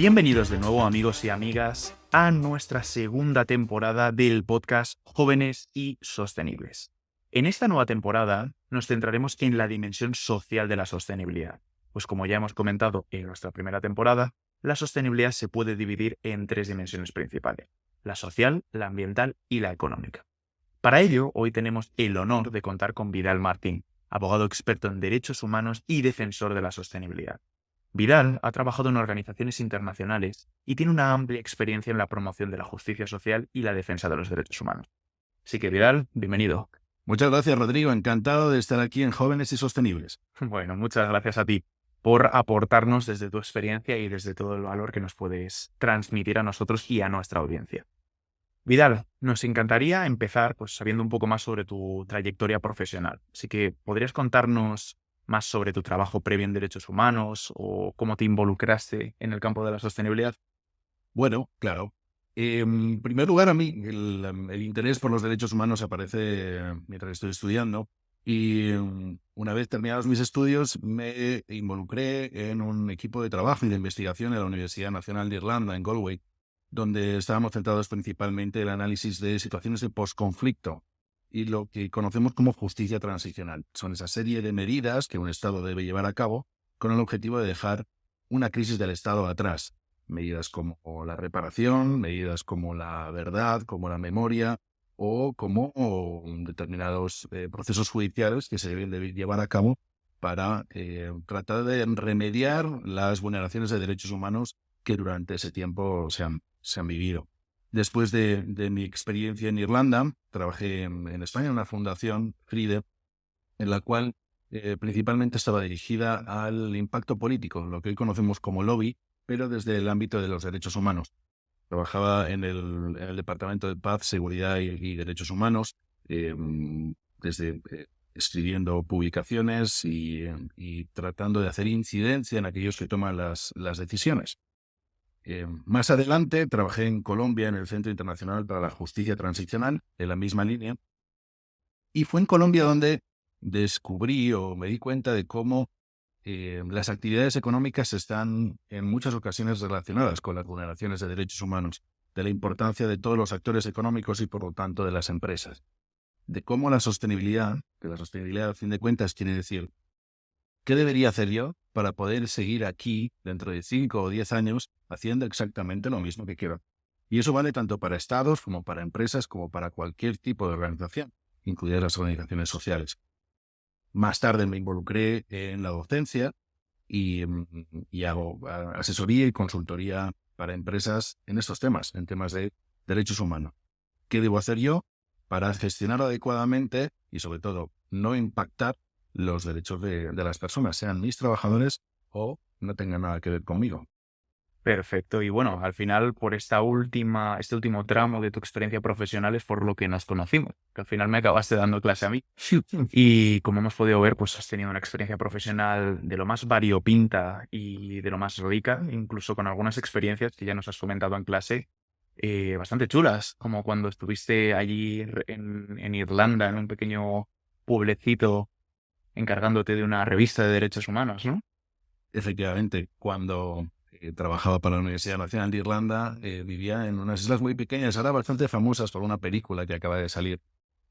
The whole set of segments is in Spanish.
Bienvenidos de nuevo, amigos y amigas, a nuestra segunda temporada del podcast Jóvenes y Sostenibles. En esta nueva temporada nos centraremos en la dimensión social de la sostenibilidad, pues como ya hemos comentado en nuestra primera temporada, la sostenibilidad se puede dividir en tres dimensiones principales: la social, la ambiental y la económica. Para ello, hoy tenemos el honor de contar con Vidal Martín, abogado experto en derechos humanos y defensor de la sostenibilidad. Vidal ha trabajado en organizaciones internacionales y tiene una amplia experiencia en la promoción de la justicia social y la defensa de los derechos humanos. Así que, Vidal, bienvenido. Muchas gracias, Rodrigo. Encantado de estar aquí en Jóvenes y Sostenibles. Bueno, muchas gracias a ti por aportarnos desde tu experiencia y desde todo el valor que nos puedes transmitir a nosotros y a nuestra audiencia. Vidal, nos encantaría empezar sabiendo un poco más sobre tu trayectoria profesional. Así que, ¿podrías contarnos más sobre tu trabajo previo en derechos humanos o cómo te involucraste en el campo de la sostenibilidad? Bueno, claro. En primer lugar, a mí el interés por los derechos humanos aparece mientras estoy estudiando y una vez terminados mis estudios me involucré en un equipo de trabajo y de investigación en la Universidad Nacional de Irlanda, en Galway, donde estábamos centrados principalmente en el análisis de situaciones de posconflicto y lo que conocemos como justicia transicional. Son esa serie de medidas que un Estado debe llevar a cabo con el objetivo de dejar una crisis del Estado atrás. Medidas como la reparación, medidas como la verdad, como la memoria o como determinados procesos judiciales que se deben de llevar a cabo para tratar de remediar las vulneraciones de derechos humanos que durante ese tiempo se han vivido. Después de mi experiencia en Irlanda, trabajé en España en una fundación, FRIDE, en la cual principalmente estaba dirigida al impacto político, lo que hoy conocemos como lobby, pero desde el ámbito de los derechos humanos. Trabajaba en el Departamento de Paz, Seguridad y Derechos Humanos, eh, desde escribiendo publicaciones y tratando de hacer incidencia en aquellos que toman las decisiones. Más adelante trabajé en Colombia en el Centro Internacional para la Justicia Transicional, en la misma línea, y fue en Colombia donde descubrí o me di cuenta de cómo las actividades económicas están en muchas ocasiones relacionadas con las vulneraciones de derechos humanos, de la importancia de todos los actores económicos y por lo tanto de las empresas, de cómo la sostenibilidad, que la sostenibilidad a fin de cuentas quiere decir ¿qué debería hacer yo para poder seguir aquí dentro de 5 o 10 años haciendo exactamente lo mismo que quiero? Y eso vale tanto para estados como para empresas como para cualquier tipo de organización, incluidas las organizaciones sociales. Más tarde me involucré en la docencia y hago asesoría y consultoría para empresas en estos temas, en temas de derechos humanos. ¿Qué debo hacer yo para gestionar adecuadamente y, sobre todo, no impactar los derechos de las personas, sean mis trabajadores o no tengan nada que ver conmigo? Perfecto. Y bueno, al final, por este último tramo de tu experiencia profesional es por lo que nos conocimos, que al final me acabaste dando clase a mí. Y como hemos podido ver, pues has tenido una experiencia profesional de lo más variopinta y de lo más rica, incluso con algunas experiencias que ya nos has comentado en clase, bastante chulas, como cuando estuviste allí en Irlanda, en un pequeño pueblecito, encargándote de una revista de derechos humanos, ¿no? Efectivamente, cuando trabajaba para la Universidad Nacional de Irlanda, vivía en unas islas muy pequeñas, ahora bastante famosas por una película que acaba de salir,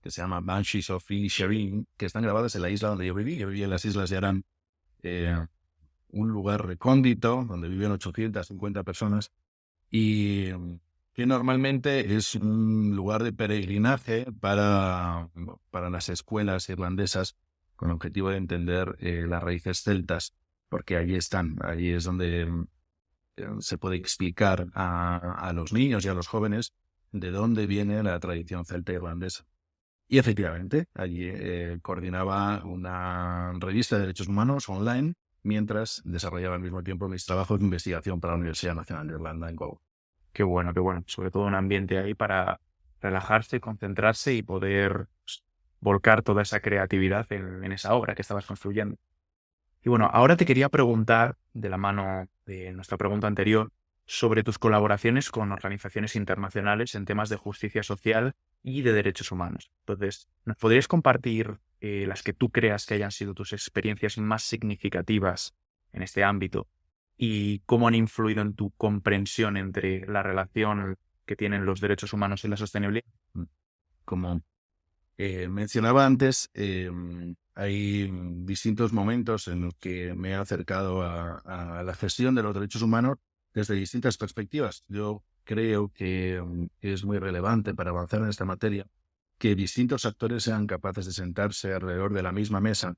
que se llama Banshees of Inisherin, que están grabadas en la isla donde yo viví. Yo vivía en las Islas de Arán, eh, un lugar recóndito donde vivían 850 personas y que normalmente es un lugar de peregrinaje para las escuelas irlandesas con el objetivo de entender las raíces celtas, porque allí están, allí es donde se puede explicar a los niños y a los jóvenes de dónde viene la tradición celta irlandesa. Y efectivamente, allí coordinaba una revista de derechos humanos online mientras desarrollaba al mismo tiempo mis trabajos de investigación para la Universidad Nacional de Irlanda en Galway. Qué bueno, qué bueno. Sobre todo un ambiente ahí para relajarse, concentrarse y poder volcar toda esa creatividad en esa obra que estabas construyendo. Y bueno, ahora te quería preguntar, de la mano de nuestra pregunta anterior, sobre tus colaboraciones con organizaciones internacionales en temas de justicia social y de derechos humanos. Entonces, ¿nos podrías compartir las que tú creas que hayan sido tus experiencias más significativas en este ámbito? y cómo han influido en tu comprensión entre la relación que tienen los derechos humanos y la sostenibilidad. Como mencionaba antes, hay distintos momentos en los que me he acercado a la gestión de los derechos humanos desde distintas perspectivas. Yo creo que es muy relevante para avanzar en esta materia que distintos actores sean capaces de sentarse alrededor de la misma mesa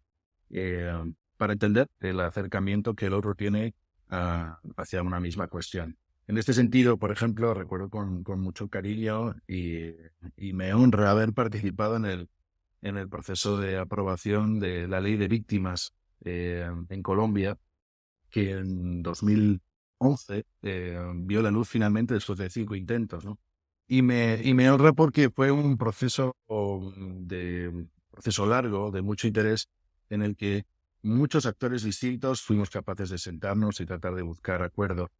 eh, para entender el acercamiento que el otro tiene hacia una misma cuestión. En este sentido, por ejemplo, recuerdo con mucho cariño y me honra haber participado en el proceso de aprobación de la ley de víctimas en Colombia, que en 2011 vio la luz finalmente después de 5 intentos, ¿no? Y me honra porque fue un proceso largo, de mucho interés, en el que muchos actores distintos fuimos capaces de sentarnos y tratar de buscar acuerdos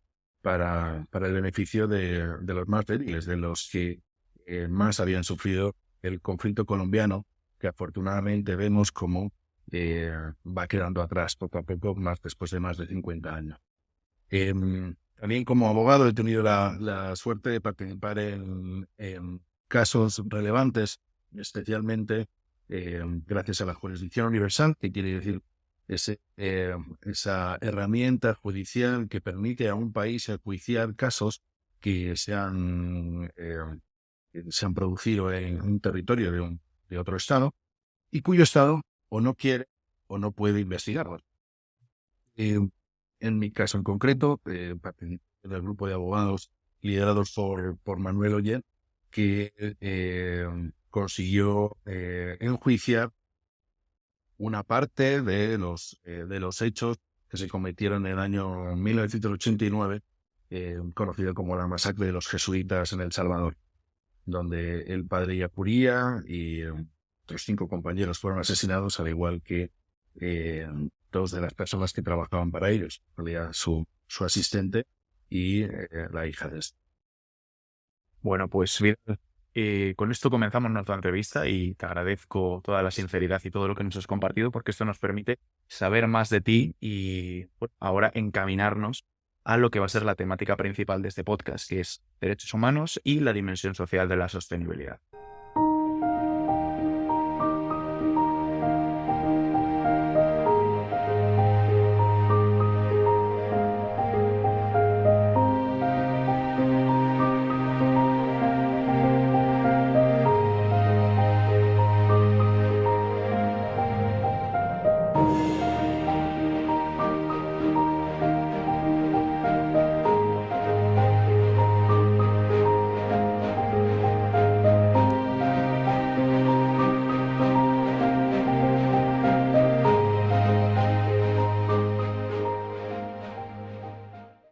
para el beneficio de los más débiles, de los que más habían sufrido el conflicto colombiano, que afortunadamente vemos como va quedando atrás poco a poco, más después de más de 50 años. También como abogado he tenido la suerte de participar en casos relevantes, especialmente gracias a la jurisdicción universal, que quiere decir esa herramienta judicial que permite a un país enjuiciar casos que se han producido en un territorio de otro estado y cuyo estado o no quiere o no puede investigarlos. En mi caso en concreto, participé del grupo de abogados liderados por Manuel Oller, que consiguió enjuiciar una parte de los hechos que se cometieron en el año 1989, conocido como la masacre de los jesuitas en El Salvador, donde el padre Yacuría y otros 5 compañeros fueron asesinados, al igual que eh, 2 de las personas que trabajaban para ellos, en realidad su asistente y la hija de este. Bueno, pues bien, con esto comenzamos nuestra entrevista y te agradezco toda la sinceridad y todo lo que nos has compartido porque esto nos permite saber más de ti y bueno, ahora encaminarnos a lo que va a ser la temática principal de este podcast, que es derechos humanos y la dimensión social de la sostenibilidad.